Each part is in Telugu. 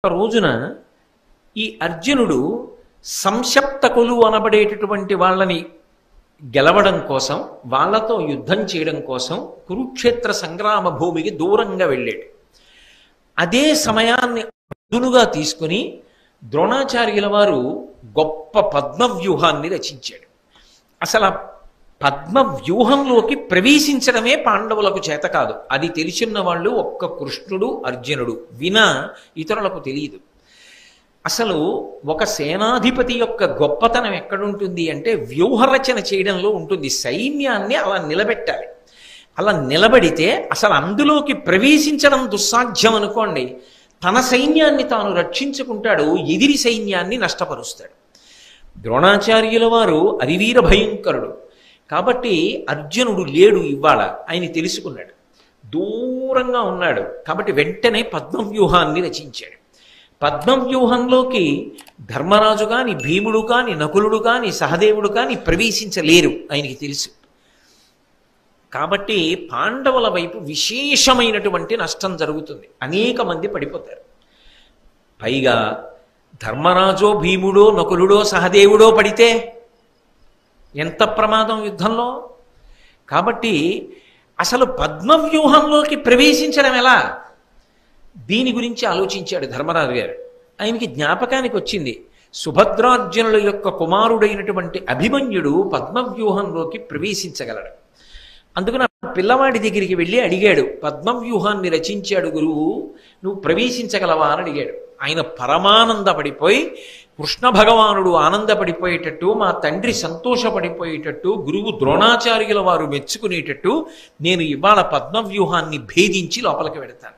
ఒక రోజున ఈ అర్జునుడు సంశప్తకులు అనబడేటటువంటి వాళ్ళని గెలవడం కోసం, వాళ్ళతో యుద్ధం చేయడం కోసం కురుక్షేత్ర సంగ్రామ భూమికి దూరంగా వెళ్ళాడు. అదే సమయాన్ని అదునుగా తీసుకుని ద్రోణాచార్యుల వారు గొప్ప పద్మవ్యూహాన్ని రచించాడు. అసలు పద్మవ్యూహంలోకి ప్రవేశించడమే పాండవులకు చేత కాదు. అది తెలిసిన వాళ్ళు ఒక్క కృష్ణుడు, అర్జునుడు, వినా ఇతరులకు తెలియదు. అసలు ఒక సేనాధిపతి యొక్క గొప్పతనం ఎక్కడుంటుంది అంటే వ్యూహరచన చేయడంలో ఉంటుంది. సైన్యాన్ని అలా నిలబెట్టాలి. అలా నిలబడితే అసలు అందులోకి ప్రవేశించడం దుస్సాధ్యం అనుకోండి, తన సైన్యాన్ని తాను రక్షించుకుంటాడు, ఎదిరి సైన్యాన్ని నష్టపరుస్తాడు. ద్రోణాచార్యుల వారు అరివీర భయంకరుడు కాబట్టి అర్జునుడు లేడు, ఇవాళ ఆయన తెలుసుకున్నాడు, దూరంగా ఉన్నాడు. కాబట్టి వెంటనే పద్మవ్యూహాన్ని రచించాడు. పద్మవ్యూహంలోకి ధర్మరాజు కాని, భీముడు కాని, నకులుడు కాని, సహదేవుడు కాని ప్రవేశించలేరు, ఆయనకి తెలుసు. కాబట్టి పాండవుల వైపు విశేషమైనటువంటి నష్టం జరుగుతుంది, అనేక మంది పడిపోతారు. పైగా ధర్మరాజో, భీముడో, నకులుడో, సహదేవుడో పడితే ఎంత ప్రమాదం యుద్ధంలో. కాబట్టి అసలు పద్మవ్యూహంలోకి ప్రవేశించడం ఎలా, దీని గురించి ఆలోచించాడు ధర్మరాజు గారు. ఆయనకి జ్ఞాపకానికి వచ్చింది, సుభద్రార్జునుల యొక్క కుమారుడైనటువంటి అభిమన్యుడు పద్మవ్యూహంలోకి ప్రవేశించగలడు. అందుకని ఆ పిల్లవాడి దగ్గరికి వెళ్ళి అడిగాడు, పద్మవ్యూహాన్ని రచించాడు గురువు, నువ్వు ప్రవేశించగలవా అని అడిగాడు. ఆయన పరమానందపడిపోయి, కృష్ణ భగవానుడు ఆనందపడిపోయేటట్టు, మా తండ్రి సంతోషపడిపోయేటట్టు, గురువు ద్రోణాచార్యుల వారు మెచ్చుకునేటట్టు నేను ఇవాళ పద్మవ్యూహాన్ని భేదించి లోపలికి వెడతాను.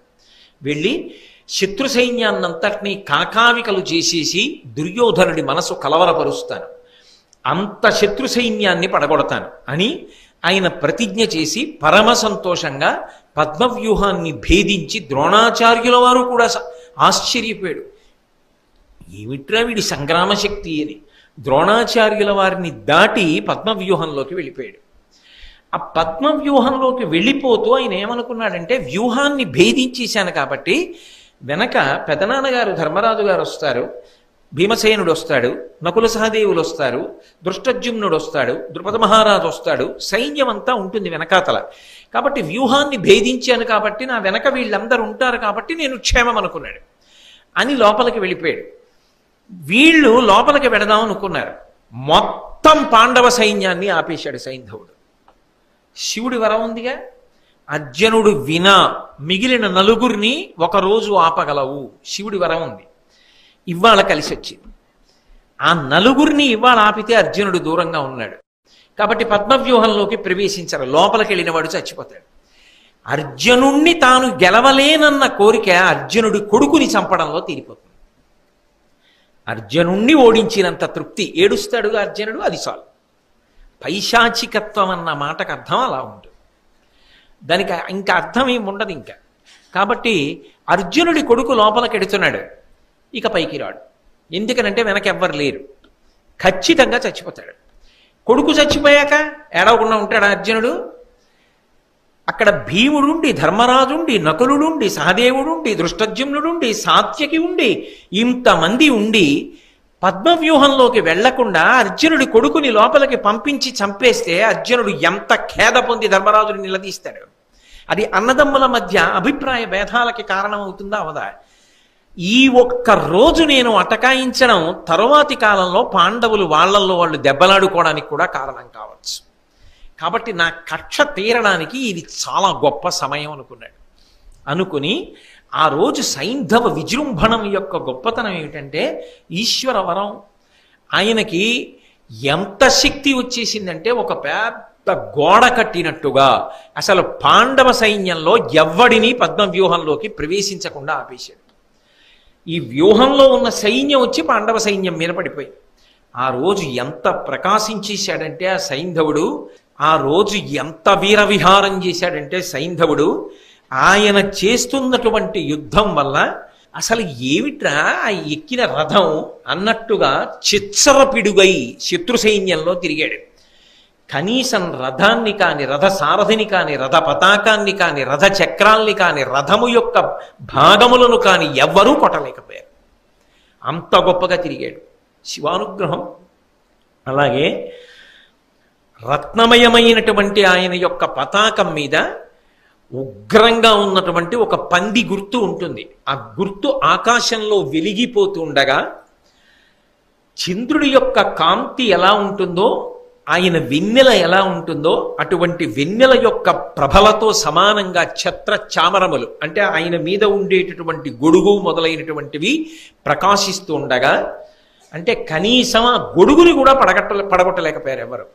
వెళ్ళి శత్రు సైన్యాన్నంతటినీ కాకావికలు చేసేసి దుర్యోధనుడి మనసు కలవరపరుస్తాను, అంత శత్రు సైన్యాన్ని పడగొడతాను అని ఆయన ప్రతిజ్ఞ చేసి పరమ సంతోషంగా పద్మవ్యూహాన్ని భేదించి ద్రోణాచార్యుల వారు కూడా ఆశ్చర్యపోయాడు, ఏమిట్రా వీడి సంగ్రామ శక్తి అని. ద్రోణాచార్యుల వారిని దాటి పద్మవ్యూహంలోకి వెళ్ళిపోయాడు. ఆ పద్మవ్యూహంలోకి వెళ్ళిపోతూ ఆయన ఏమనుకున్నాడంటే, వ్యూహాన్ని భేదించేశాను కాబట్టి వెనక పెదనాన్నగారు ధర్మరాజు గారు వస్తారు, భీమసేనుడు వస్తాడు, నకుల సహదేవులు వస్తారు, దృష్టజ్యుమ్నుడు వస్తాడు, ద్రుపద మహారాజు వస్తాడు, సైన్యం అంతా ఉంటుంది వెనకాతల. కాబట్టి వ్యూహాన్ని భేదించాను కాబట్టి నా వెనక వీళ్ళందరూ ఉంటారు కాబట్టి నేను క్షేమం అనుకున్నాడు అని లోపలికి వెళ్ళిపోయాడు. వీళ్ళు లోపలికి వెడదాం అనుకున్నారు, మొత్తం పాండవ సైన్యాన్ని ఆపేశాడు సైంధవుడు. శివుడి వరం ఉందిగా, అర్జునుడు వినా మిగిలిన నలుగురిని ఒకరోజు ఆపగలవు, శివుడి వరం ఉంది. ఇవాళ కలిసి వచ్చింది. ఆ నలుగురిని ఇవాళ ఆపితే అర్జునుడు దూరంగా ఉన్నాడు కాబట్టి పద్మవ్యూహంలోకి ప్రవేశించరు, లోపలికి వెళ్ళిన వాడు చచ్చిపోతాడు. అర్జునుణ్ణి తాను గెలవలేనన్న కోరిక అర్జునుడి కొడుకుని చంపడంలో తీరిపోతుంది. అర్జునుణ్ణి ఓడించినంత తృప్తి, ఏడుస్తాడుగా అర్జునుడు, అది చాలు. పైశాచికత్వం అన్న మాటకు అర్థం అలా ఉంటుంది, దానికి ఇంకా అర్థం ఏమి ఉండదు ఇంకా. కాబట్టి అర్జునుడి కొడుకు లోపలికి ఎడుతున్నాడు, ఇక పైకి రాడు. ఎందుకనంటే వెనకెవ్వరు లేరు, ఖచ్చితంగా చచ్చిపోతాడు. కొడుకు చచ్చిపోయాక ఏడవకుండా ఉంటాడు అర్జునుడు. అక్కడ భీముడుండి, ధర్మరాజుండి, నకులుడుండి, సహదేవుడుండి, దృష్టజ్యుమ్నుడుండి, సాత్యకి ఉండి, ఇంతమంది ఉండి పద్మవ్యూహంలోకి వెళ్లకుండా అర్జునుడి కొడుకుని లోపలికి పంపించి చంపేస్తే అర్జునుడు ఎంత ఖేద పొంది ధర్మరాజుని నిలదీస్తాడు. అది అన్నదమ్ముల మధ్య అభిప్రాయ భేదాలకి కారణమవుతుందా అవదా? ఈ ఒక్క రోజు నేను అటకాయించడం తరువాతి కాలంలో పాండవులు వాళ్ళల్లో వాళ్ళు దెబ్బలాడుకోవడానికి కూడా కారణం కావచ్చు. కాబట్టి నా కక్ష తీరడానికి ఇది చాలా గొప్ప సమయం అనుకున్నాడు. అనుకుని ఆ రోజు సైంధవ విజృంభణం యొక్క గొప్పతనం ఏమిటంటే, ఈశ్వర వరం. ఆయనకి ఎంత శక్తి వచ్చేసిందంటే ఒక పెద్ద గోడ కట్టినట్టుగా అసలు పాండవ సైన్యంలో ఎవ్వడిని పద్మవ్యూహంలోకి ప్రవేశించకుండా ఆపేశాడు. ఈ వ్యూహంలో ఉన్న సైన్యం వచ్చి పాండవ సైన్యం మీద పడిపోయింది. ఆ రోజు ఎంత ప్రకాశించేశాడంటే ఆ సైంధవుడు, ఆ రోజు ఎంత వీరవిహారం చేశాడంటే సైంధవుడు, ఆయన చేస్తున్నటువంటి యుద్ధం వల్ల అసలు ఏమిట్రా ఎక్కిన రథం అన్నట్టుగా చిచ్చరపిడుగై శత్రు సైన్యంలో తిరిగాడు. కనీసం రథాన్ని కాని, రథ సారథిని కాని, రథ పతాకాన్ని కాని, రథ చక్రాల్ని కాని, రథము యొక్క భాగములను కాని ఎవ్వరూ కొట్టలేకపోయారు. అంత గొప్పగా తిరిగాడు శివానుగ్రహం. అలాగే రత్నమయమైనటువంటి ఆయన యొక్క పతాకం మీద ఉగ్రంగా ఉన్నటువంటి ఒక పంది గుర్తు ఉంటుంది. ఆ గుర్తు ఆకాశంలో వెలిగిపోతూ ఉండగా చంద్రుడి యొక్క కాంతి ఎలా ఉంటుందో, ఆయన వెన్నెల ఎలా ఉంటుందో అటువంటి వెన్నెల యొక్క ప్రభలతో సమానంగా ఛత్ర చామరములు అంటే ఆయన మీద ఉండేటటువంటి గొడుగు మొదలైనటువంటివి ప్రకాశిస్తూ ఉండగా, అంటే కనీసం ఆ గొడుగుని కూడా పడగొట్టలేకపోయారు ఎవరు.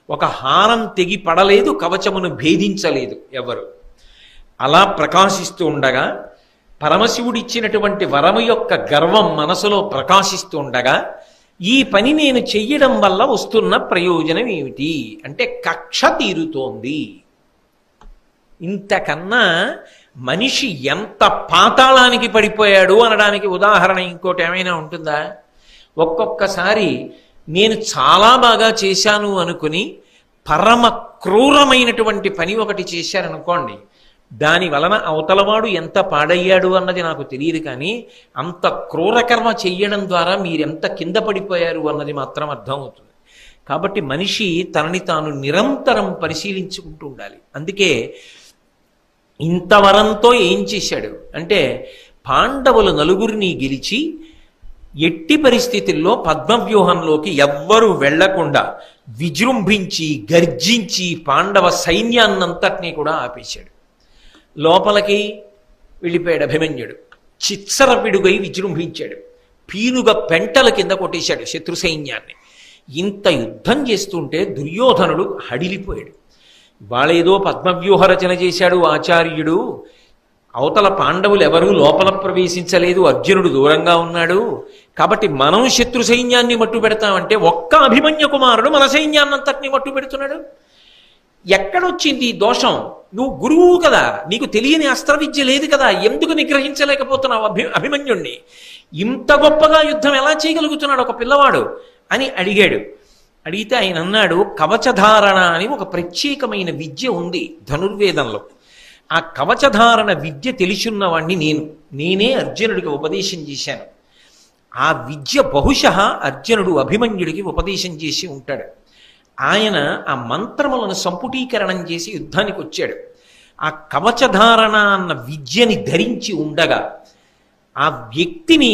ఒక హారం తెగి పడలేదు, కవచమును భేదించలేదు ఎవరు. అలా ప్రకాశిస్తూ ఉండగా పరమశివుడిచ్చినటువంటి వరము యొక్క గర్వం మనసులో ప్రకాశిస్తూ ఉండగా, ఈ పని నేను చెయ్యడం వల్ల వస్తున్న ప్రయోజనం ఏమిటి అంటే కక్ష తీరుతోంది. ఇంతకన్నా మనిషి ఎంత పాతాళానికి పడిపోయాడు అనడానికి ఉదాహరణ ఇంకోటి ఏమైనా ఉంటుందా? ఒక్కొక్కసారి నేను చాలా బాగా చేశాను అనుకుని పరమ క్రూరమైనటువంటి పని ఒకటి చేశారనుకోండి, దాని వలన అవతలవాడు ఎంత పాడయ్యాడు అన్నది నాకు తెలియదు, కానీ అంత క్రూరకర్మ చెయ్యడం ద్వారా మీరెంత కింద పడిపోయారు అన్నది మాత్రం అర్థమవుతుంది. కాబట్టి మనిషి తనని తాను నిరంతరం పరిశీలించుకుంటూ ఉండాలి. అందుకే ఇంతవరంతో ఏం చేశాడు అంటే పాండవులు నలుగురిని గెలిచి ఎట్టి పరిస్థితుల్లో పద్మవ్యూహంలోకి ఎవ్వరూ వెళ్లకుండా విజృంభించి గర్జించి పాండవ సైన్యాన్నంతటినీ కూడా ఆపేశాడు. లోపలికి వెళ్ళిపోయాడు అభిమన్యుడు. చిత్సర పిడుగై విజృంభించాడు. పీనుగ పెంటల కింద కొట్టేశాడు శత్రు సైన్యాన్ని. ఇంత యుద్ధం చేస్తుంటే దుర్యోధనుడు హడిలిపోయాడు. వాళ్ళేదో పద్మవ్యూహ రచన చేశాడు ఆచార్యుడు, అవతల పాండవులు ఎవరూ లోపల ప్రవేశించలేదు, అర్జునుడు దూరంగా ఉన్నాడు, కాబట్టి మనం శత్రు సైన్యాన్ని మట్టు పెడతామంటే ఒక్క అభిమన్యు కుమారుడు మన సైన్యాన్నంతటినీ మట్టు పెడుతున్నాడు. ఎక్కడొచ్చింది ఈ దోషం? నువ్వు గురువు కదా, నీకు తెలియని అస్త్ర విద్య లేదు కదా, ఎందుకు నిగ్రహించలేకపోతున్నావు అభిమన్యుణ్ణి? ఇంత గొప్పగా యుద్ధం ఎలా చేయగలుగుతున్నాడు ఒక పిల్లవాడు అని అడిగాడు. అడిగితే ఆయన అన్నాడు, కవచధారణ అని ఒక ప్రత్యేకమైన విద్య ఉంది ధనుర్వేదంలో. ఆ కవచధారణ విద్య తెలిసున్నవాణ్ణి నేనే అర్జునుడికి ఉపదేశం చేశాను. ఆ విద్య బహుశः అర్జునుడు అభిమన్యుడికి ఉపదేశం చేసి ఉంటాడు. ఆయన ఆ మంత్రములను సంపుటీకరణం చేసి యుద్ధానికి వచ్చాడు. ఆ కవచధారణ అన్న విద్యని ధరించి ఉండగా ఆ వ్యక్తిని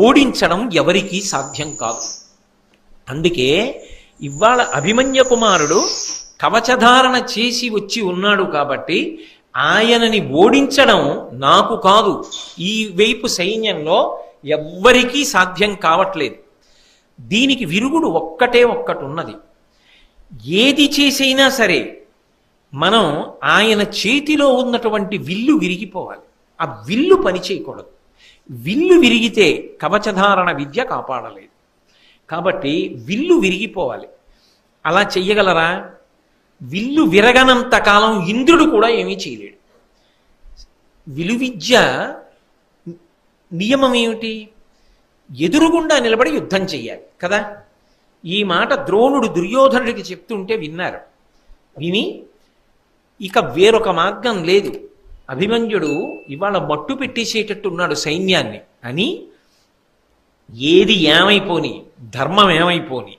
ఓడించడం ఎవరికీ సాధ్యం కాదు. అందుకే ఇవాళ అభిమన్య కుమారుడు కవచధారణ చేసి వచ్చి ఉన్నాడు కాబట్టి ఆయనని ఓడించడం నాకు కాదు, ఈ వైపు సైన్యంలో ఎవ్వరికీ సాధ్యం కావట్లేదు. దీనికి విరుగుడు ఒక్కటే ఒక్కటి ఉన్నది. ఏది చేసైనా సరే మనం ఆయన చేతిలో ఉన్నటువంటి విల్లు విరిగిపోవాలి. ఆ విల్లు పని చేయకూడదు. విల్లు విరిగితే కవచధారణ విద్య కాపాడలేదు. కాబట్టి విల్లు విరిగిపోవాలి. అలా చెయ్యగలరా? విల్లు విరగనంత కాలం ఇంద్రుడు కూడా ఏమీ చేయలేడు. విలువిద్య నియమం ఏమిటి? ఎదురుగుండా నిలబడి యుద్ధం చెయ్యాలి కదా. ఈ మాట ద్రోణుడు దుర్యోధనుడికి చెప్తుంటే విన్నారు. విని ఇక వేరొక మార్గం లేదు, అభిమన్యుడు ఇవాళ మట్టు పెట్టేసేటట్టున్నాడు సైన్యాన్ని అని, ఏది ఏమైపోని ధర్మం ఏమైపోని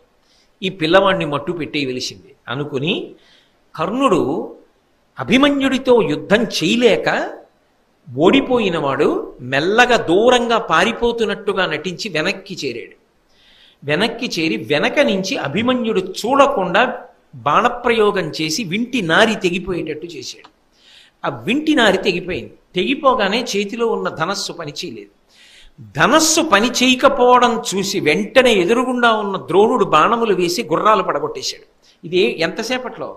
ఈ పిల్లవాడిని మట్టు పెట్టేయవలసింది అనుకుని కర్ణుడు అభిమన్యుడితో యుద్ధం చేయలేక ఓడిపోయినవాడు మెల్లగా దూరంగా పారిపోతున్నట్టుగా నటించి వెనక్కి చేరాడు. వెనక్కి చేరి వెనక నుంచి అభిమన్యుడు చూడకుండా బాణప్రయోగం చేసి వింటి నారి తెగిపోయేటట్టు చేశాడు. ఆ వింటి నారి తెగిపోయింది. తెగిపోగానే చేతిలో ఉన్న ధనస్సు పనిచేయలేదు. ధనస్సు పని చేయకపోవడం చూసి వెంటనే ఎదురుగుండా ఉన్న ద్రోణుడు బాణములు వేసి గుర్రాలు పడగొట్టేశాడు. ఇది ఎంతసేపట్లో?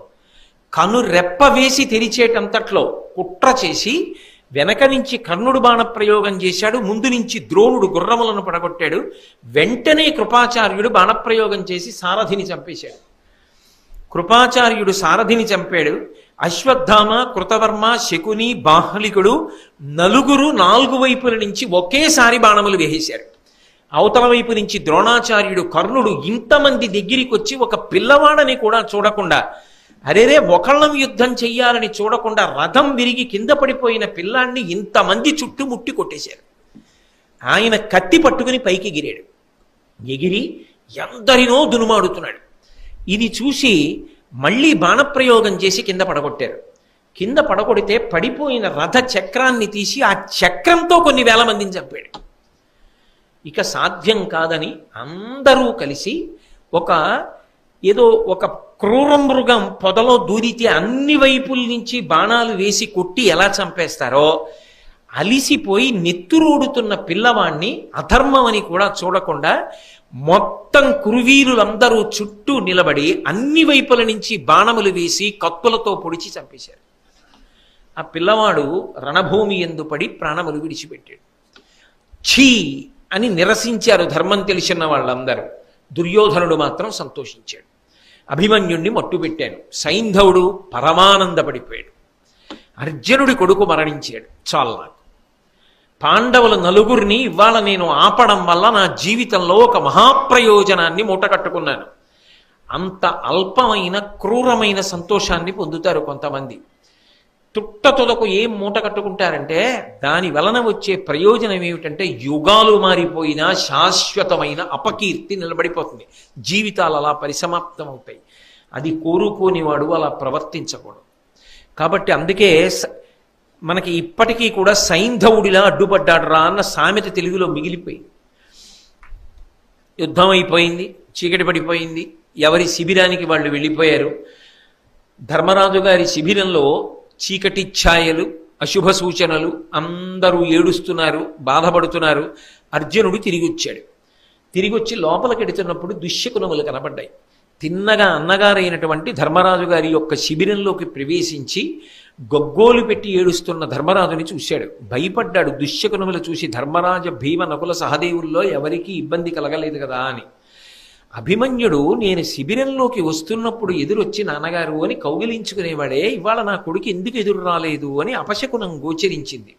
కను రెప్ప వేసి తెరిచేటంతట్లో కుట్ర చేసి వెనక నుంచి కర్ణుడు బాణప్రయోగం చేశాడు, ముందు నుంచి ద్రోణుడు గుర్రములను పడగొట్టాడు. వెంటనే కృపాచార్యుడు బాణప్రయోగం చేసి సారథిని చంపేశాడు. కృపాచార్యుడు సారథిని చంపాడు. అశ్వత్థామ, కృతవర్మ, శకుని, బాహ్లికుడు నలుగురు 4 వైపుల నుంచి ఒకేసారి బాణములు వేసేశారు. అవతల వైపు నుంచి ద్రోణాచార్యుడు, కర్ణుడు ఇంతమంది దగ్గరికి వచ్చి ఒక పిల్లవాడని కూడా చూడకుండా, అరేరే ఒకళ్ళం యుద్ధం చెయ్యాలని చూడకుండా రథం విరిగి కింద పడిపోయిన పిల్లాన్ని ఇంతమంది చుట్టుముట్టి కొట్టేశారు. ఆయన కత్తి పట్టుకుని పైకి ఎగిరాడు. ఎగిరి ఎందరినో దునుమాడుతున్నాడు. ఇది చూసి మళ్ళీ బాణప్రయోగం చేసి కింద పడగొట్టారు. కింద పడగొడితే పడిపోయిన రథ చక్రాన్ని తీసి ఆ చక్రంతో కొన్ని వేల మందిని చంపాడు. ఇక సాధ్యం కాదని అందరూ కలిసి ఏదో ఒక క్రూర మృగం పొదలో దూరితే అన్ని వైపుల నుంచి బాణాలు వేసి కొట్టి ఎలా చంపేస్తారో అలిసిపోయి నెత్తురోడుతున్న పిల్లవాణ్ణి అధర్మం అని కూడా చూడకుండా మొత్తం కురువీరులందరూ చుట్టూ నిలబడి అన్ని వైపుల నుంచి బాణములు వేసి కత్తులతో పొడిచి చంపేశారు. ఆ పిల్లవాడు రణభూమి యందు పడి ప్రాణములు విడిచిపెట్టాడు. ఛీ అని నిరసించారు ధర్మం తెలిసిన వాళ్ళందరూ. దుర్యోధనుడు మాత్రం సంతోషించాడు. అభిమన్యుణ్ణి మట్టుపెట్టాను. సైంధవుడు పరమానందపడిపోయాడు. అర్జునుడి కొడుకు మరణించాడు. చాలు నాకు పాండవుల నలుగురిని ఇవాళ నేను ఆపడం వల్ల నా జీవితంలో ఒక మహాప్రయోజనాన్ని మూటకట్టుకున్నాను. అంత అల్పమైన క్రూరమైన సంతోషాన్ని పొందుతారు కొంతమంది. తుట్టతులకు ఏం మూట కట్టుకుంటారంటే దాని వలన వచ్చే ప్రయోజనం ఏమిటంటే యుగాలు మారిపోయినా శాశ్వతమైన అపకీర్తి నిలబడిపోతుంది. జీవితాలు అలా పరిసమాప్తం అవుతాయి. అది కోరుకోనివాడు అలా ప్రవర్తించకూడదు. కాబట్టి అందుకే మనకి ఇప్పటికీ కూడా సైంధవుడిలా అడ్డుపడ్డాడు రా అన్న సామెత తెలుగులో మిగిలిపోయింది. యుద్ధం అయిపోయింది, చీకటి పడిపోయింది, ఎవరి శిబిరానికి వాళ్ళు వెళ్ళిపోయారు. ధర్మరాజు గారి శిబిరంలో చీకటి ఛాయలు, అశుభ సూచనలు, అందరూ ఏడుస్తున్నారు, బాధపడుతున్నారు. అర్జునుడు తిరిగి వచ్చాడు. తిరిగి వచ్చి లోపలికెడుతున్నప్పుడు దుశ్శకునములు కనబడ్డాయి. తిన్నగా అన్నగారైనటువంటి ధర్మరాజు గారి యొక్క శిబిరంలోకి ప్రవేశించి గొగ్గోలు పెట్టి ఏడుస్తున్న ధర్మరాజుని చూశాడు. భయపడ్డాడు. దుశ్శకునములు చూసి ధర్మరాజ భీమ నకుల సహదేవుల్లో ఎవరికీ ఇబ్బంది కలగలేదు కదా అని. అభిమన్యుడు నేను శిబిరంలోకి వస్తున్నప్పుడు ఎదురొచ్చి నాన్నగారు అని కౌగిలించుకునేవాడే, ఇవాళ నా కొడుకు ఎందుకు ఎదురు రాలేదు అని అపశకునం గోచరించింది.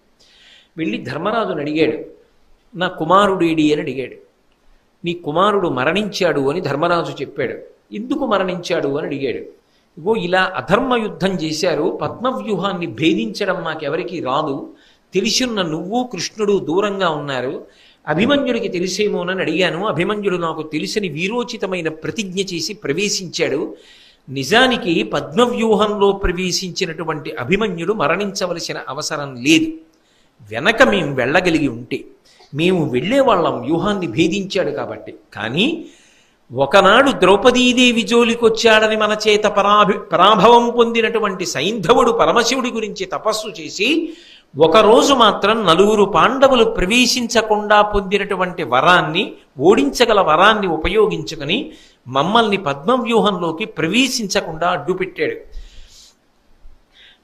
వెళ్ళి ధర్మరాజుని అడిగాడు. నా కుమారుడేడి అని అడిగాడు. నీ కుమారుడు మరణించాడు అని ధర్మరాజు చెప్పాడు. ఎందుకు మరణించాడు అని అడిగాడు. ఇగో ఇలా అధర్మ యుద్ధం చేశారు, పద్మవ్యూహాన్ని భేదించడం మాకెవరికి రాదు, తెలిసిన్న నువ్వు కృష్ణుడు దూరంగా ఉన్నారు, అభిమన్యుడికి తెలిసేమోనని అడిగాను. అభిమన్యుడు నాకు తెలిసిన వీరోచితమైన ప్రతిజ్ఞ చేసి ప్రవేశించాడు. నిజానికి పద్మవ్యూహంలో ప్రవేశించినటువంటి అభిమన్యుడు మరణించవలసిన అవసరం లేదు. వెనక మేము వెళ్ళగలిగి ఉంటే మేము వెళ్ళేవాళ్ళం, వ్యూహాన్ని భేదించాడు కాబట్టి. కానీ ఒకనాడు ద్రౌపదీదేవి జోలికొచ్చాడని మన చేత పరాభవం పొందినటువంటి సైంధవుడు పరమశివుడి గురించి తపస్సు చేసి ఒకరోజు మాత్రం 4 పాండవులు ప్రవేశించకుండా పొందినటువంటి వరాన్ని, ఓడించగల వరాన్ని ఉపయోగించుకొని మమ్మల్ని పద్మవ్యూహంలోకి ప్రవేశించకుండా అడ్డుపెట్టాడు.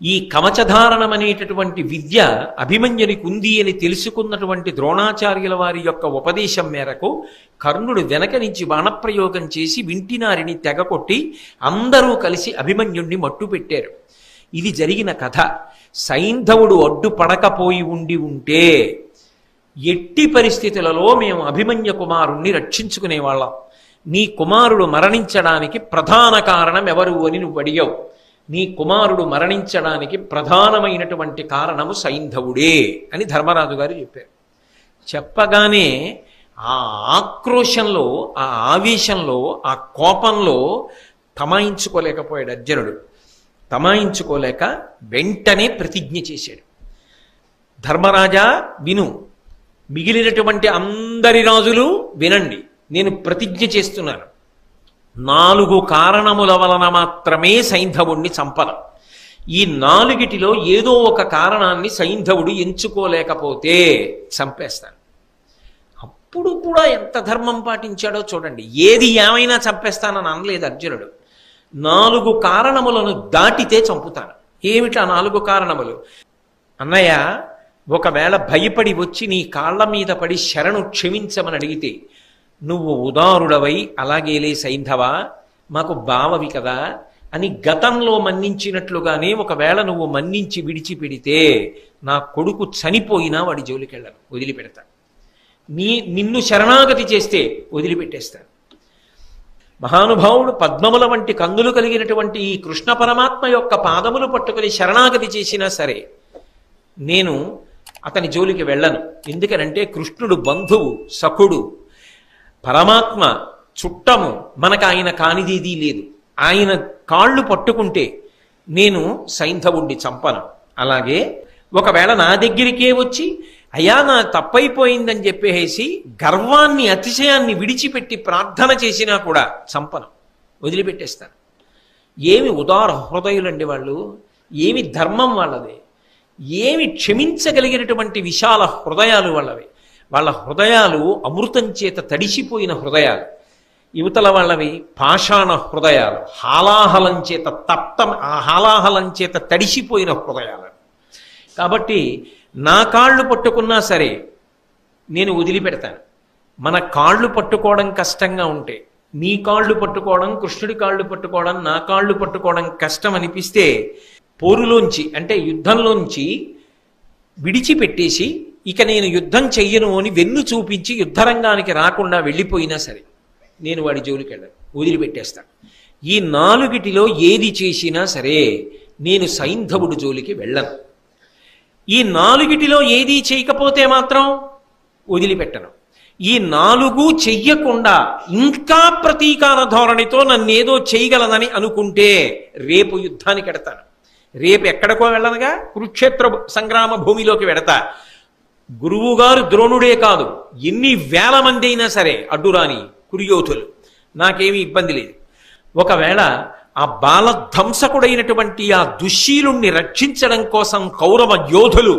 ఈ కవచధారణం అనేటటువంటి విద్య అభిమన్యునికి ఉంది అని తెలుసుకున్నటువంటి ద్రోణాచార్యుల వారి యొక్క ఉపదేశం మేరకు కర్ణుడు వెనక నుంచి బాణప్రయోగం చేసి వింటినారిని తెగకొట్టి అందరూ కలిసి అభిమన్యుణ్ణి మట్టుపెట్టారు. ఇది జరిగిన కథ. సైంధవుడు అడ్డుపడకపోయి ఉంటే ఎట్టి పరిస్థితులలో మేము అభిమన్య కుమారుణ్ణి రక్షించుకునేవాళ్ళం. నీ కుమారుడు మరణించడానికి ప్రధాన కారణం ఎవరు అని నువ్వు అడిగావు. నీ కుమారుడు మరణించడానికి ప్రధానమైనటువంటి కారణము సైంధవుడే అని ధర్మరాజు గారు చెప్పారు. చెప్పగానే ఆ ఆక్రోశంలో, ఆ ఆవేశంలో, ఆ కోపంలో తమాయించుకోలేకపోయాడు అర్జునుడు. తమాయించుకోలేక వెంటనే ప్రతిజ్ఞ చేశాడు. ధర్మరాజా విను, మిగిలినటువంటి అందరి రాజులు వినండి, నేను ప్రతిజ్ఞ చేస్తున్నాను. 4 కారణముల వలన మాత్రమే సైంధవుణ్ణి చంపను. ఈ 4టిలో ఏదో ఒక కారణాన్ని సైంధవుడు ఎంచుకోలేకపోతే చంపేస్తాను. అప్పుడు కూడా ఎంత ధర్మం పాటించాడో చూడండి. ఏది ఏమైనా చంపేస్తానని అనలేదు అర్జునుడు. 4 కారణములను దాటితే చంపుతాను. ఏమిటా 4 కారణములు? అన్నయ్య, ఒకవేళ భయపడి వచ్చి నీ కాళ్ల మీద పడి శరణు క్షమించమని అడిగితే నువ్వు ఉదారుడవై అలాగేలే సైంధవ, మాకు బావవి కదా అని గతంలో మన్నించినట్లుగానే ఒకవేళ నువ్వు మన్నించి విడిచిపెడితే నా కొడుకు చనిపోయినా వాడి జోలికెళ్ళను, వదిలిపెడతా. నిన్ను శరణాగతి చేస్తే వదిలిపెట్టేస్తాను. మహానుభావుడు పద్మముల వంటి కందులు కలిగినటువంటి ఈ కృష్ణ పరమాత్మ యొక్క పాదములు పట్టుకుని శరణాగతి చేసినా సరే నేను అతని జోలికి వెళ్ళను. ఎందుకనంటే కృష్ణుడు బంధువు, సఖుడు, పరమాత్మ, చుట్టము. మనకు ఆయన కానిదేదీ లేదు. ఆయన కాళ్ళు పట్టుకుంటే నేను సైంధవుణ్ణి చంపను. అలాగే ఒకవేళ నా దగ్గరికే వచ్చి అయ్యా నా తప్పైపోయిందని చెప్పేసి గర్వాన్ని, అతిశయాన్ని విడిచిపెట్టి ప్రార్థన చేసినా కూడా చంపను, వదిలిపెట్టేస్తాను. ఏమి ఉదార హృదయులండి వాళ్ళు, ఏమి ధర్మం వాళ్ళది, ఏమి క్షమించగలిగినటువంటి విశాల హృదయాలు వాళ్ళవి. వాళ్ళ హృదయాలు అమృతం చేత తడిసిపోయిన హృదయాలు. యువతల వాళ్ళవి పాషాణ హృదయాలు, హాలాహలం చేత హాలాహలం చేత తడిసిపోయిన హృదయాలు. కాబట్టి నా కాళ్ళు పట్టుకున్నా సరే నేను వదిలిపెడతాను. మన కాళ్ళు పట్టుకోవడం కష్టంగా ఉంటే, నీ కాళ్ళు పట్టుకోవడం, కృష్ణుడి కాళ్ళు పట్టుకోవడం, నా కాళ్ళు పట్టుకోవడం కష్టం అనిపిస్తే పోరులోంచి అంటే యుద్ధంలోంచి విడిచిపెట్టేసి ఇక నేను యుద్ధం చెయ్యను అని వెన్ను చూపించి యుద్ధరంగానికి రాకుండా వెళ్ళిపోయినా సరే నేను వాడి జోలికి వెళ్ళను, వదిలిపెట్టేస్తాను. ఈ నాలుగిటిలో ఏది చేసినా సరే నేను సైంధవుడి జోలికి వెళ్ళను. ఈ నాలుగిటిలో ఏదీ చేయకపోతే మాత్రం వదిలిపెట్టను. ఈ నాలుగు చెయ్యకుండా ఇంకా ప్రతీకార ధోరణితో నన్నేదో చేయగలనని అనుకుంటే రేపు యుద్ధానికి వెడతాను. రేపు ఎక్కడికో వెళ్ళనుగా, కురుక్షేత్ర సంగ్రామ భూమిలోకి వెడతా. గురువుగారు ద్రోణుడే కాదు, ఎన్ని వేల మంది అయినా సరే అడ్డురాని కురుయోధులు, నాకేమీ ఇబ్బంది లేదు. ఒకవేళ ఆ బాలధ్వంసకుడైనటువంటి ఆ దుశ్శీలుణ్ణి రక్షించడం కోసం కౌరవ యోధులు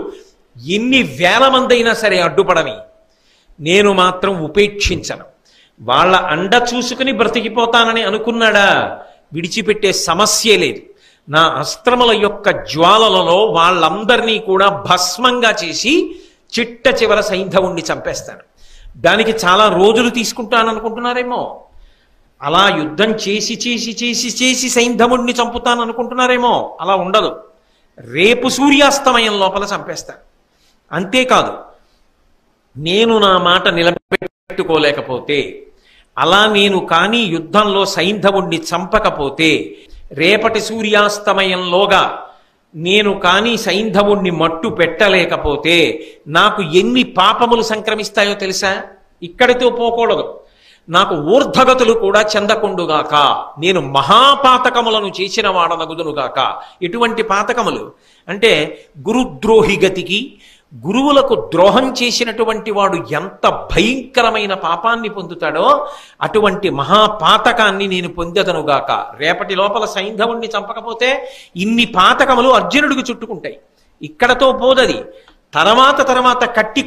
ఎన్ని వేల మంది అయినా సరే అడ్డుపడని నేను మాత్రం ఉపేక్షించను. వాళ్ళ అండ చూసుకుని బ్రతికిపోతానని అనుకున్నాడా, విడిచిపెట్టే సమస్యే లేదు. నా అస్త్రముల యొక్క జ్వాలలలో వాళ్ళందరినీ కూడా భస్మంగా చేసి చిట్ట చివర సైంధవుణ్ణి చంపేస్తాను. దానికి చాలా రోజులు తీసుకుంటాననుకుంటున్నారేమో, అలా యుద్ధం చేసి చేసి చేసి చేసి సైంధవుణ్ణి చంపుతాననుకుంటున్నారేమో, అలా ఉండదు. రేపు సూర్యాస్తమయం లోపల చంపేస్తాను. అంతేకాదు, నేను నా మాట నిలబెట్టుకోలేకపోతే, అలా నేను కానీ యుద్ధంలో సైంధవుణ్ణి చంపకపోతే, రేపటి సూర్యాస్తమయంలోగా నేను కానీ సైంధవుణ్ణి మట్టు పెట్టలేకపోతే నాకు ఎన్ని పాపములు సంక్రమిస్తాయో తెలుసా? ఇక్కడితో పోకూడదు, నాకు ఊర్ధగతులు కూడా చెందకుండుగాక, నేను మహాపాతకములను చేసిన వాడనగుదునుగాక. ఎటువంటి పాతకములు అంటే, గురుద్రోహి గతికి, గురువులకు ద్రోహం చేసినటువంటి వాడు ఎంత భయంకరమైన పాపాన్ని పొందుతాడో అటువంటి మహాపాతకాన్ని నేను పొందదనుగాక. రేపటి లోపల సైంధవుణ్ణి చంపకపోతే ఇన్ని పాతకములు అర్జునుడికి చుట్టుకుంటాయి. ఇక్కడతో పోదది, తర్వాత కట్టి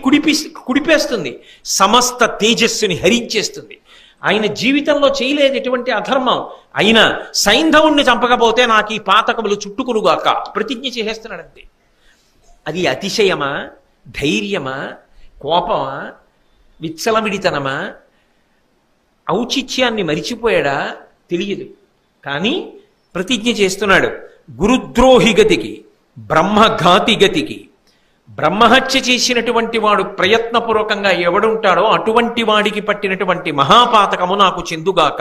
కుడిపేస్తుంది, సమస్త తేజస్సుని హరించేస్తుంది. ఆయన జీవితంలో చేయలేదు ఎటువంటి అధర్మం, అయినా సైంధవుణ్ణి చంపకపోతే నాకు ఈ పాతకములు చుట్టుకునుగాక ప్రతిజ్ఞ చేసేస్తున్నాడంతే. అది అతిశయమా, ధైర్యమా, కోపమా, విచ్చలవిడితనమా, ఔచిత్యాన్ని మరిచిపోయాడా తెలియదు. కానీ ప్రతిజ్ఞ చేస్తున్నాడు. గురుద్రోహి గతికి, బ్రహ్మఘాతి గతికి, బ్రహ్మహత్య చేసినటువంటి వాడు ప్రయత్నపూర్వకంగా ఎవడుంటాడో అటువంటి వాడికి పట్టినటువంటి మహాపాతకము నాకు చెందుగాక.